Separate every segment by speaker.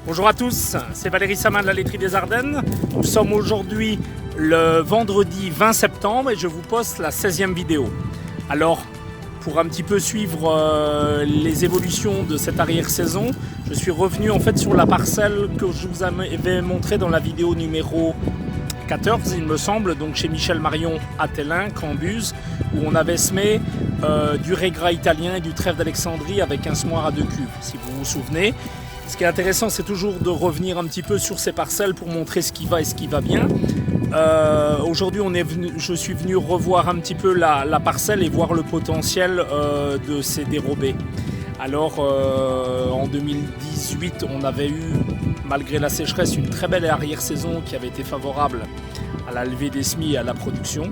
Speaker 1: Bonjour à tous, c'est Valérie Samin de la laiterie des Ardennes. Nous sommes aujourd'hui le vendredi 20 septembre et je vous poste la 16e vidéo. Alors, pour un petit peu suivre les évolutions de cette arrière-saison, je suis revenu en fait sur la parcelle que je vous avais montrée dans la vidéo numéro 14, il me semble, donc chez Michel Marion à Tellin, Cambuse, où on avait semé du régras italien et du trèfle d'Alexandrie avec un semoir à 2 cuves, si vous vous souvenez. Ce qui est intéressant, c'est toujours de revenir un petit peu sur ces parcelles pour montrer ce qui va et ce qui va bien. Aujourd'hui, je suis venu revoir un petit peu la parcelle et voir le potentiel de ces dérobés. Alors, en 2018, on avait eu, malgré la sécheresse, une très belle arrière-saison qui avait été favorable à la levée des semis et à la production.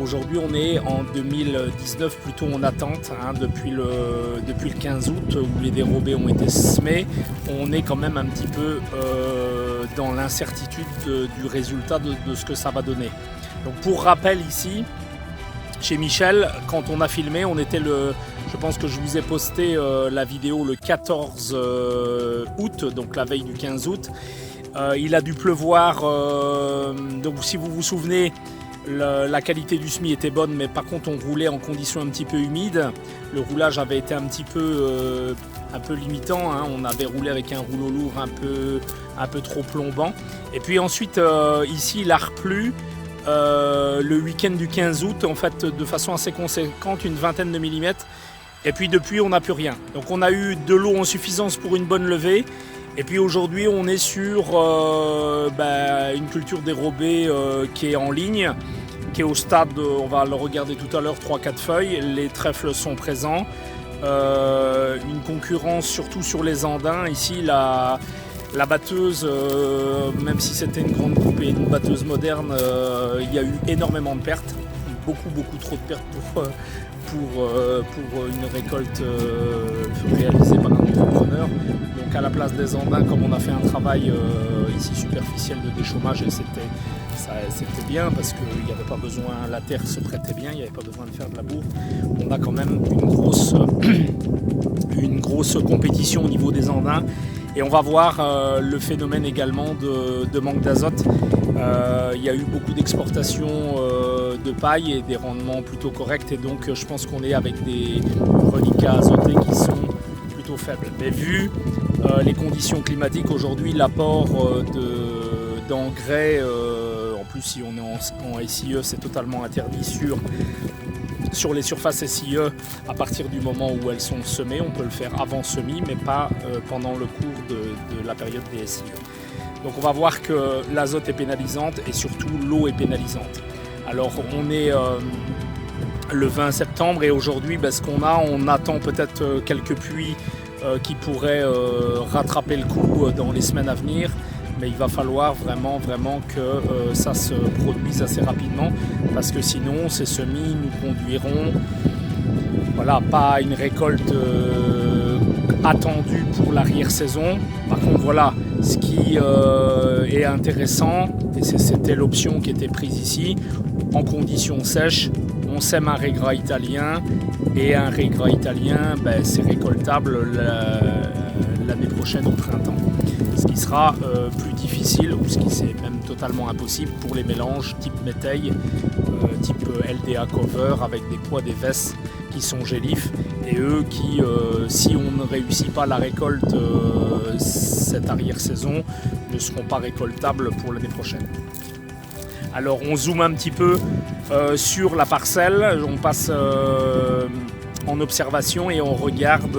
Speaker 1: Aujourd'hui, on est en 2019 plutôt en attente, depuis le 15 août où les dérobés ont été semés. On est quand même un petit peu dans l'incertitude du résultat de ce que ça va donner. Donc pour rappel ici, chez Michel, quand on a filmé, on était je pense que je vous ai posté la vidéo le 14 août, donc la veille du 15 août. Il a dû pleuvoir, donc si vous vous souvenez, la qualité du semis était bonne, mais par contre on roulait en conditions un petit peu humides. Le roulage avait été un peu limitant, on avait roulé avec un rouleau lourd un peu trop plombant. Et puis ensuite ici il a replu le week-end du 15 août, en fait de façon assez conséquente, une vingtaine de millimètres. Et puis depuis on n'a plus rien. Donc on a eu de l'eau en suffisance pour une bonne levée. Et puis aujourd'hui on est sur une culture dérobée qui est en ligne, qui est au stade, on va le regarder tout à l'heure, 3-4 feuilles, les trèfles sont présents, une concurrence surtout sur les andins. Ici la batteuse, même si c'était une grande coupe et une batteuse moderne, il y a eu énormément de pertes, beaucoup trop de pertes pour une récolte réalisée par un entrepreneur. Donc à la place des andins, comme on a fait un travail ici superficiel de déchômage, et c'était bien parce que il n'y avait pas besoin, la terre se prêtait bien, il n'y avait pas besoin de faire de labour. On a quand même une grosse compétition au niveau des andins. Et on va voir le phénomène également de manque d'azote. Il y a eu beaucoup d'exportations de paille et des rendements plutôt corrects. Et donc je pense qu'on est avec des reliquats azotés qui sont plutôt faibles. Mais vu les conditions climatiques aujourd'hui, l'apport d'engrais, en plus si on est en SIE, c'est totalement interdit sur les surfaces SIE à partir du moment où elles sont semées. On peut le faire avant semis, mais pas pendant le cours de la période des SIE. Donc on va voir que l'azote est pénalisante et surtout l'eau est pénalisante. Alors on est le 20 septembre et aujourd'hui, ce qu'on a, on attend peut-être quelques pluies qui pourraient rattraper le coup dans les semaines à venir. Mais il va falloir vraiment que ça se produise assez rapidement parce que sinon ces semis nous conduiront pas à une récolte attendue pour l'arrière-saison. Par contre ce qui est intéressant, et c'était l'option qui était prise ici, en conditions sèches, on sème un régras italien et un régras italien c'est récoltable l'année prochaine au printemps. Ce qui sera plus difficile, ou ce qui c'est même totalement impossible pour les mélanges type métail, type LDA cover avec des poids des vesses qui sont gélifs et eux qui, si on ne réussit pas la récolte cette arrière-saison, ne seront pas récoltables pour l'année prochaine. Alors on zoome un petit peu sur la parcelle, on passe en observation et on regarde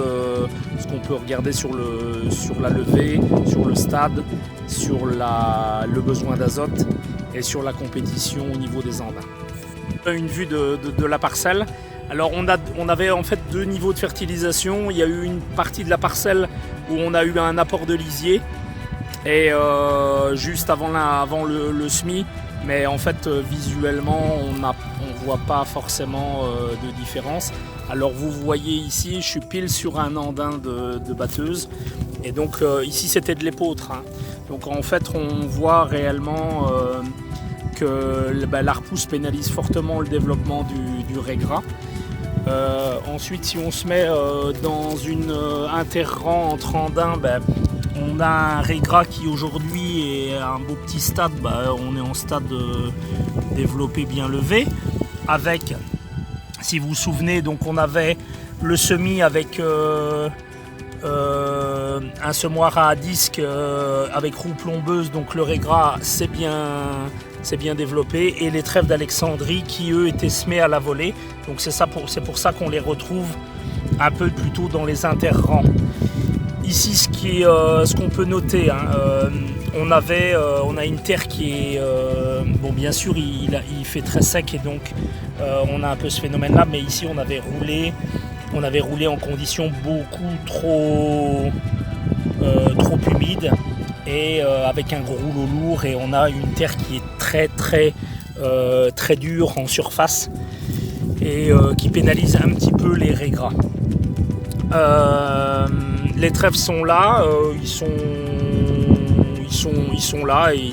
Speaker 1: ce qu'on peut regarder sur la levée, sur le stade, sur le besoin d'azote et sur la compétition au niveau des andins. Une vue de la parcelle. Alors on avait en fait 2 niveaux de fertilisation. Il y a eu une partie de la parcelle où on a eu un apport de lisier et juste avant le semis. Mais en fait visuellement on voit pas forcément de différence. Alors vous voyez ici, je suis pile sur un andin de batteuse et donc ici c'était de l'épeautre. Donc en fait on voit réellement que la repousse pénalise fortement le développement du régras. Ensuite si on se met dans une interrang entre andins, On a un régras qui aujourd'hui est à un beau petit stade, on est en stade développé bien levé, avec, si vous vous souvenez, donc on avait le semis avec un semoir à disque avec roue plombeuse, donc le régras c'est bien développé, et les trèfles d'Alexandrie qui eux étaient semés à la volée, donc c'est pour ça qu'on les retrouve un peu plutôt dans les interrangs. Ici, ce qu'on peut noter, on a une terre qui est... bon, bien sûr, il fait très sec et donc on a un peu ce phénomène-là, mais ici, on avait roulé en conditions beaucoup trop humides et avec un gros rouleau lourd, et on a une terre qui est très dure en surface et qui pénalise un petit peu les régras. Les trèfles sont là, ils sont là et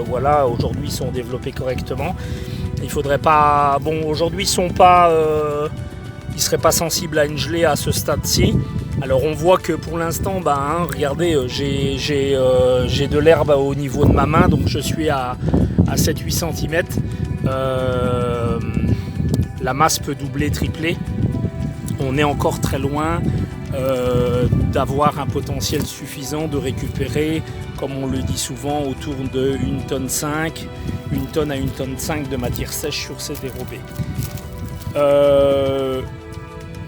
Speaker 1: voilà, aujourd'hui ils sont développés correctement. Il faudrait pas, bon, aujourd'hui ils seraient pas sensibles à une gelée à ce stade-ci. Alors on voit que pour l'instant, regardez, j'ai de l'herbe au niveau de ma main, donc je suis à 7-8 cm. La masse peut doubler, tripler. On est encore très loin d'avoir un potentiel suffisant de récupérer, comme on le dit souvent, autour de 1,5 tonne, 1 tonne à 1,5 tonne de matière sèche sur ces dérobés.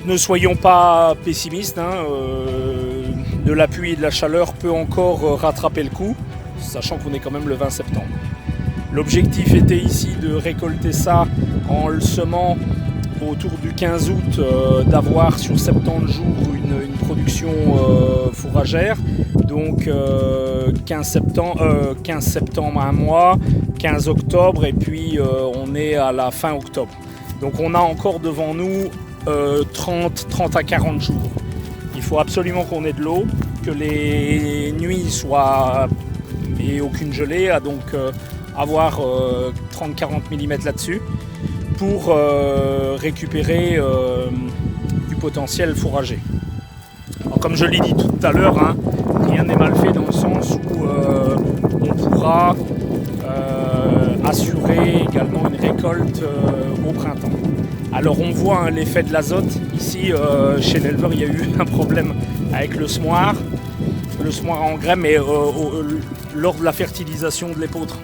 Speaker 1: Ne soyons pas pessimistes, de la pluie et de la chaleur peut encore rattraper le coup, sachant qu'on est quand même le 20 septembre. L'objectif était ici de récolter ça en le semant autour du 15 août, d'avoir sur 70 jours une production fourragère. Donc 15 septembre un mois, 15 octobre et puis on est à la fin octobre. Donc on a encore devant nous 30 à 40 jours. Il faut absolument qu'on ait de l'eau, que les nuits soient et aucune gelée, donc avoir 30-40 mm là-dessus pour récupérer du potentiel fourragé. Alors, comme je l'ai dit tout à l'heure, rien n'est mal fait dans le sens où on pourra assurer également une récolte au printemps. Alors on voit l'effet de l'azote. Ici chez l'éleveur il y a eu un problème avec le semoir à engrais, mais lors de la fertilisation de l'épeautre.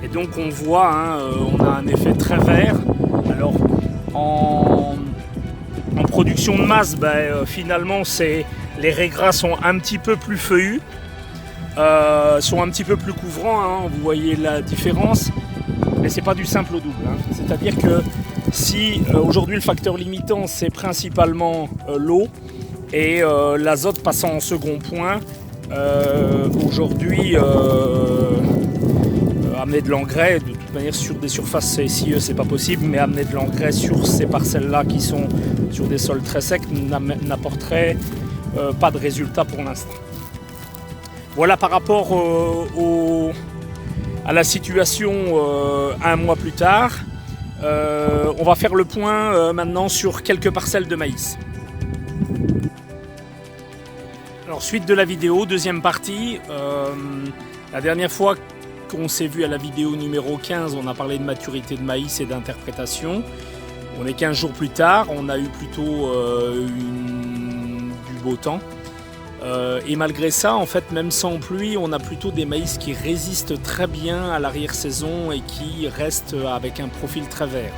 Speaker 1: Et donc on voit, on a un effet très vert. Alors en production de masse, finalement les régras sont un petit peu plus feuillus, sont un petit peu plus couvrants, vous voyez la différence, mais c'est pas du simple au double. C'est-à-dire que si aujourd'hui le facteur limitant c'est principalement l'eau et l'azote passant en second point, aujourd'hui amener de l'engrais, de toute manière sur des surfaces SIE c'est pas possible, mais amener de l'engrais sur ces parcelles-là qui sont sur des sols très secs n'apporterait pas de résultat pour l'instant. Voilà par rapport à la situation un mois plus tard. On va faire le point maintenant sur quelques parcelles de maïs. Alors suite de la vidéo, deuxième partie. La dernière fois qu'on s'est vu à la vidéo numéro 15, on a parlé de maturité de maïs et d'interprétation. On est 15 jours plus tard, on a eu plutôt du beau temps. Et malgré ça, en fait, même sans pluie, on a plutôt des maïs qui résistent très bien à l'arrière-saison et qui restent avec un profil très vert.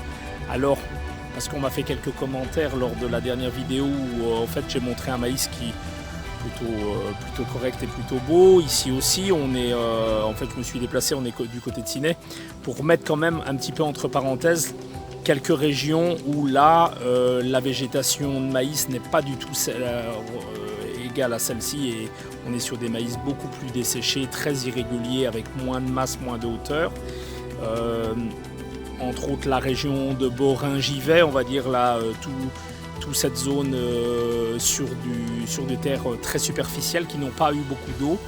Speaker 1: Alors, parce qu'on m'a fait quelques commentaires lors de la dernière vidéo où en fait j'ai montré un maïs qui est plutôt correct et plutôt beau. Ici aussi, on est, en fait, je me suis déplacé, on est du côté de Ciney, pour mettre quand même un petit peu entre parenthèses quelques régions où là, la végétation de maïs n'est pas du tout égale à celle-ci et on est sur des maïs beaucoup plus desséchés, très irréguliers, avec moins de masse, moins de hauteur. Entre autres la région de Borin-Givet, on va dire là, toute cette zone sur des terres très superficielles qui n'ont pas eu beaucoup d'eau.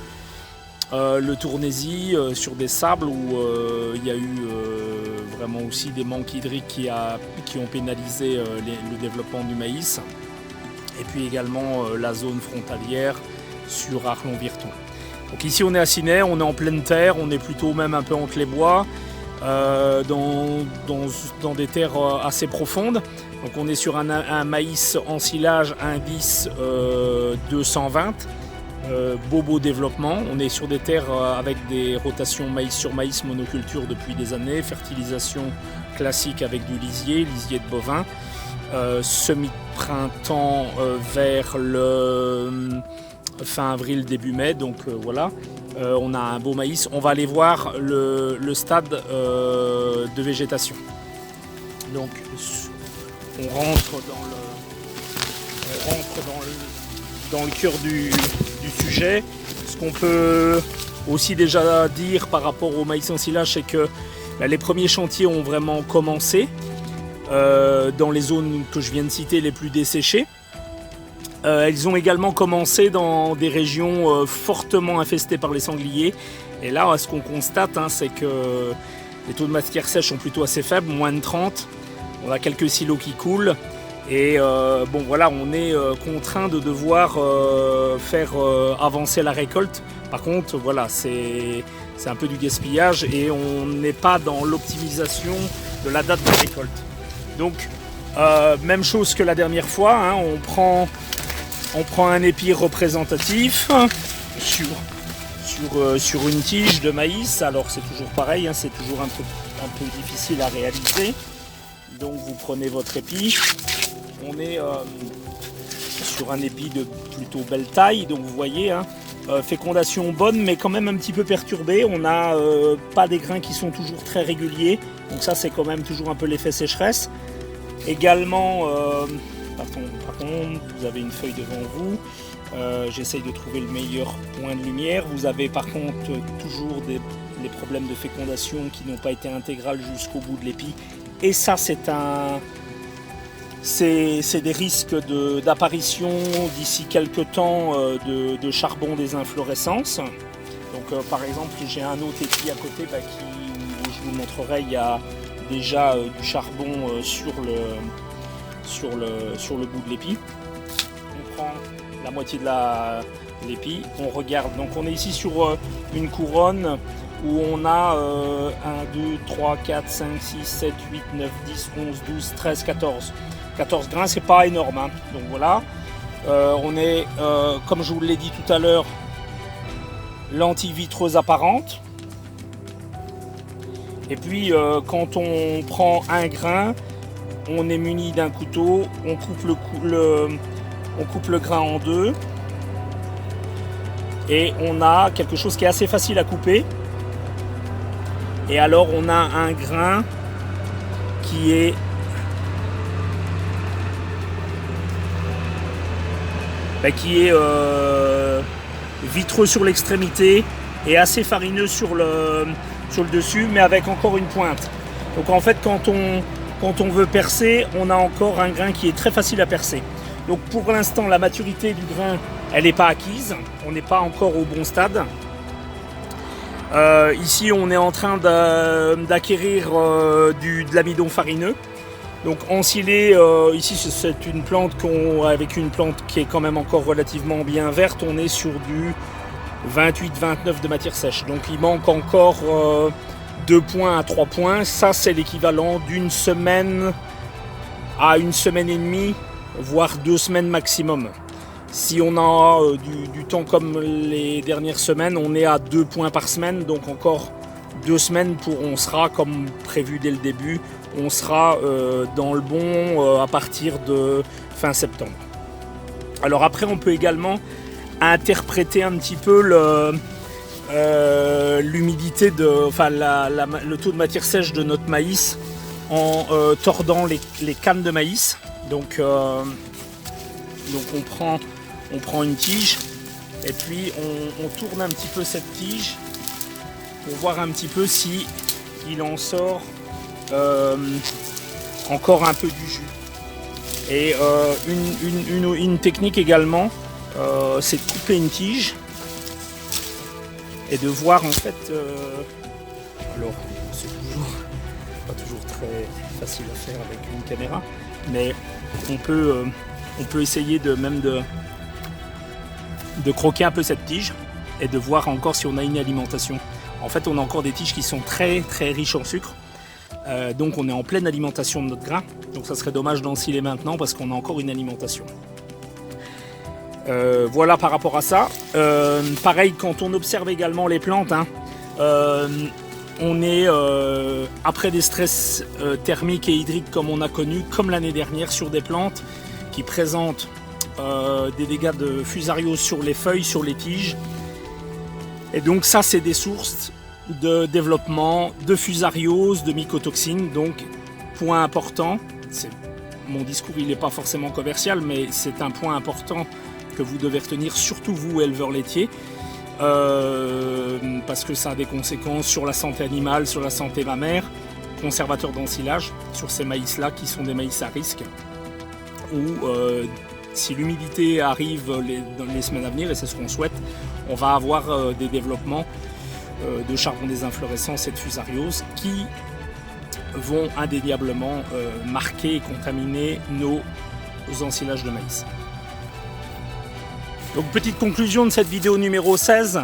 Speaker 1: Le Tournaisis sur des sables où il y a eu vraiment aussi des manques hydriques qui ont pénalisé le développement du maïs. Et puis également la zone frontalière sur Arlon-Virton. Donc ici on est à Ciney, on est en pleine terre, on est plutôt même un peu entre les bois, dans des terres assez profondes. Donc on est sur un maïs ensilage indice 220, beau développement. On est sur des terres avec des rotations maïs sur maïs monoculture depuis des années, fertilisation classique avec du lisier de bovin, semis de printemps vers le fin avril, début mai, donc voilà. On a un beau maïs. On va aller voir le stade de végétation. Donc on rentre dans le cœur du sujet. Ce qu'on peut aussi déjà dire par rapport au maïs ensilage, c'est que les premiers chantiers ont vraiment commencé dans les zones que je viens de citer les plus desséchées. Elles ont également commencé dans des régions fortement infestées par les sangliers. Et là, ce qu'on constate, c'est que les taux de matière sèche sont plutôt assez faibles, moins de 30. On a quelques silos qui coulent. Et bon, voilà, on est contraint de devoir faire avancer la récolte. Par contre, voilà, c'est un peu du gaspillage et on n'est pas dans l'optimisation de la date de récolte. Donc, même chose que la dernière fois, on prend un épi représentatif sur une tige de maïs. Alors c'est toujours pareil, c'est toujours un peu difficile à réaliser. Donc vous prenez votre épi. On est sur un épi de plutôt belle taille, donc vous voyez, fécondation bonne mais quand même un petit peu perturbée. On n'a pas des grains qui sont toujours très réguliers, donc ça c'est quand même toujours un peu l'effet sécheresse. Également, par contre, vous avez une feuille devant vous. J'essaye de trouver le meilleur point de lumière. Vous avez par contre toujours les problèmes de fécondation qui n'ont pas été intégrales jusqu'au bout de l'épi. Et ça, c'est des risques d'apparition d'ici quelques temps de charbon des inflorescences. Donc par exemple, j'ai un autre épi à côté où je vous montrerai, il y a déjà du charbon sur le bout de l'épi. On prend la moitié de l'épi, on regarde. Donc on est ici sur une couronne où on a 1, 2, 3, 4, 5, 6, 7, 8, 9, 10, 11, 12, 13, 14. 14 grains, c'est pas énorme. Donc voilà, on est, comme je vous l'ai dit tout à l'heure, lentille vitreuse apparente. Et puis quand on prend un grain, on est muni d'un couteau, on coupe le grain en deux et on a quelque chose qui est assez facile à couper. Et alors on a un grain qui est vitreux sur l'extrémité et assez farineux sur le dessus, mais avec encore une pointe. Donc en fait quand on veut percer, on a encore un grain qui est très facile à percer. Donc pour l'instant, la maturité du grain, elle n'est pas acquise. On n'est pas encore au bon stade. Ici, on est en train d'acquérir de l'amidon farineux. Donc ensilé, ici c'est une plante avec une plante qui est quand même encore relativement bien verte. On est sur du 28-29 de matière sèche. Donc il manque encore 2 points à 3 points, ça c'est l'équivalent d'une semaine à une semaine et demie, voire 2 semaines maximum. Si on a du temps comme les dernières semaines, on est à 2 points par semaine, donc encore 2 semaines on sera, comme prévu dès le début, on sera dans le bon à partir de fin septembre. Alors après on peut également interpréter un petit peu l'humidité, le taux de matière sèche de notre maïs en tordant les cannes de maïs. Donc on prend une tige et puis on tourne un petit peu cette tige pour voir un petit peu si il en sort encore un peu du jus. Et une technique également, c'est de couper une tige et de voir en fait, alors c'est pas toujours très facile à faire avec une caméra, mais on peut essayer de croquer un peu cette tige et de voir encore si on a une alimentation. En fait, on a encore des tiges qui sont très très riches en sucre. Donc on est en pleine alimentation de notre grain. Donc ça serait dommage d'ensiler maintenant parce qu'on a encore une alimentation. Voilà par rapport à ça. Pareil, quand on observe également les plantes, on est après des stress thermiques et hydriques comme on a connu, comme l'année dernière, sur des plantes qui présentent des dégâts de fusariose sur les feuilles, sur les tiges. Et donc ça, c'est des sources de développement de fusariose, de mycotoxines. Donc point important, mon discours il n'est pas forcément commercial, mais c'est un point important que vous devez retenir, surtout vous éleveurs laitiers, parce que ça a des conséquences sur la santé animale, sur la santé mammaire, conservateurs d'ensilage, sur ces maïs-là qui sont des maïs à risque, où si l'humidité arrive dans les semaines à venir, et c'est ce qu'on souhaite, on va avoir des développements de charbon des inflorescences et de fusariose qui vont indéniablement marquer et contaminer nos ensilages de maïs. Donc petite conclusion de cette vidéo numéro 16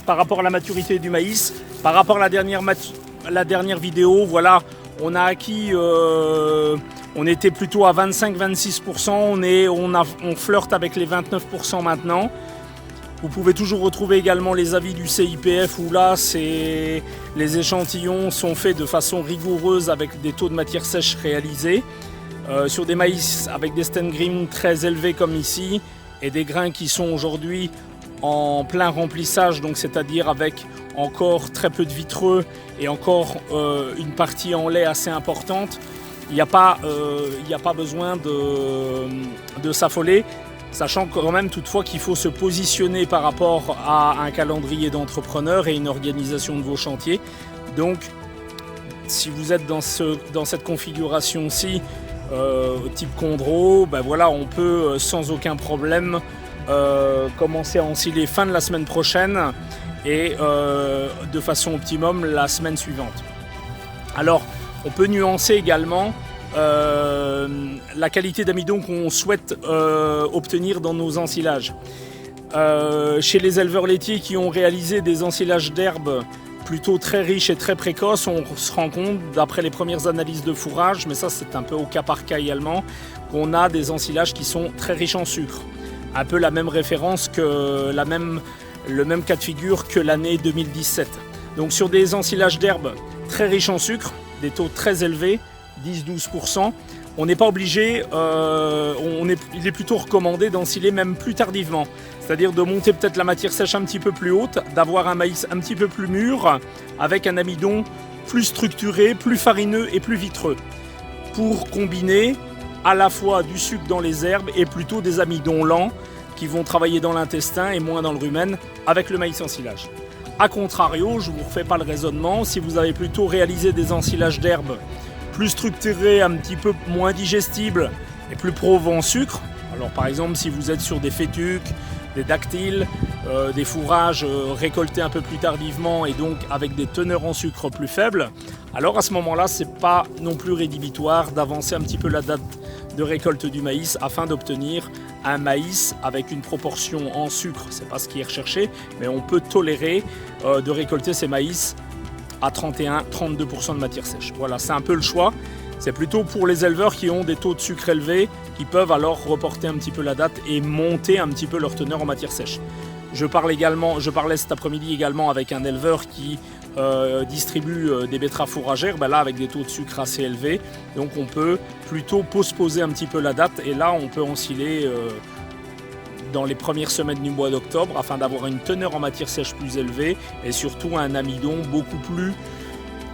Speaker 1: par rapport à la maturité du maïs, par rapport à la dernière vidéo, voilà, on a acquis, on était plutôt à 25-26%, on flirte avec les 29% maintenant. Vous pouvez toujours retrouver également les avis du CIPF où là, les échantillons sont faits de façon rigoureuse avec des taux de matière sèche réalisés. Sur des maïs avec des stand green très élevés comme ici, et des grains qui sont aujourd'hui en plein remplissage, donc c'est-à-dire avec encore très peu de vitreux et encore une partie en lait assez importante, il n'y a pas besoin de s'affoler, sachant quand même toutefois qu'il faut se positionner par rapport à un calendrier d'entrepreneur et une organisation de vos chantiers. Donc si vous êtes dans cette configuration-ci, type Condro, ben voilà, on peut sans aucun problème commencer à ensiler fin de la semaine prochaine et de façon optimum la semaine suivante. Alors on peut nuancer également la qualité d'amidon qu'on souhaite obtenir dans nos ensilages. Chez les éleveurs laitiers qui ont réalisé des ensilages d'herbes plutôt très riches et très précoces, on se rend compte, d'après les premières analyses de fourrage, mais ça c'est un peu au cas par cas également, qu'on a des ensilages qui sont très riches en sucre. Un peu la même référence que le même cas de figure que l'année 2017. Donc sur des ensilages d'herbes très riches en sucre, des taux très élevés, 10-12%, on n'est pas obligé, il est plutôt recommandé d'ensiler même plus tardivement. C'est-à-dire de monter peut-être la matière sèche un petit peu plus haute, d'avoir un maïs un petit peu plus mûr, avec un amidon plus structuré, plus farineux et plus vitreux, pour combiner à la fois du sucre dans les herbes et plutôt des amidons lents qui vont travailler dans l'intestin et moins dans le rumen avec le maïs ensilage. A contrario, je ne vous refais pas le raisonnement, si vous avez plutôt réalisé des ensilages d'herbes plus structurés, un petit peu moins digestibles et plus probants en sucre, alors par exemple si vous êtes sur des fétuques, des dactyles, des fourrages récoltés un peu plus tardivement et donc avec des teneurs en sucre plus faibles, alors à ce moment-là, c'est pas non plus rédhibitoire d'avancer un petit peu la date de récolte du maïs afin d'obtenir un maïs avec une proportion en sucre. C'est pas ce qui est recherché, mais on peut tolérer de récolter ces maïs à 31-32% de matière sèche. Voilà, c'est un peu le choix. C'est plutôt pour les éleveurs qui ont des taux de sucre élevés, qui peuvent alors reporter un petit peu la date et monter un petit peu leur teneur en matière sèche. Je parlais cet après-midi également avec un éleveur qui distribue des betteraves fourragères, ben là avec des taux de sucre assez élevés. Donc on peut plutôt postposer un petit peu la date et là on peut ensiler dans les premières semaines du mois d'octobre afin d'avoir une teneur en matière sèche plus élevée et surtout un amidon beaucoup plus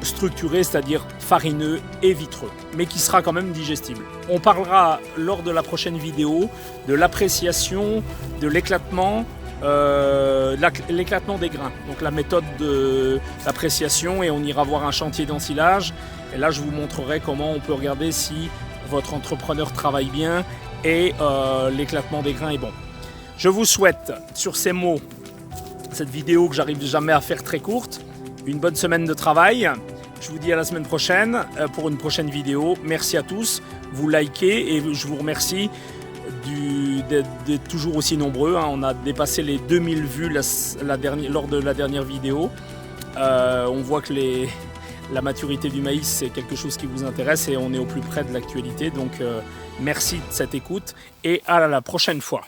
Speaker 1: structuré, c'est-à-dire farineux et vitreux, mais qui sera quand même digestible. On parlera lors de la prochaine vidéo de l'appréciation, de l'éclatement, l'éclatement des grains, donc la méthode d'appréciation, et on ira voir un chantier d'ensilage et là je vous montrerai comment on peut regarder si votre entrepreneur travaille bien et l'éclatement des grains est bon. Je vous souhaite sur ces mots, cette vidéo que j'arrive jamais à faire très courte, une bonne semaine de travail. Je vous dis à la semaine prochaine pour une prochaine vidéo. Merci à tous, vous likez et je vous remercie d'être toujours aussi nombreux. On a dépassé les 2000 vues lors de la dernière vidéo. On voit que la maturité du maïs, c'est quelque chose qui vous intéresse et on est au plus près de l'actualité. Donc merci de cette écoute et à la prochaine fois.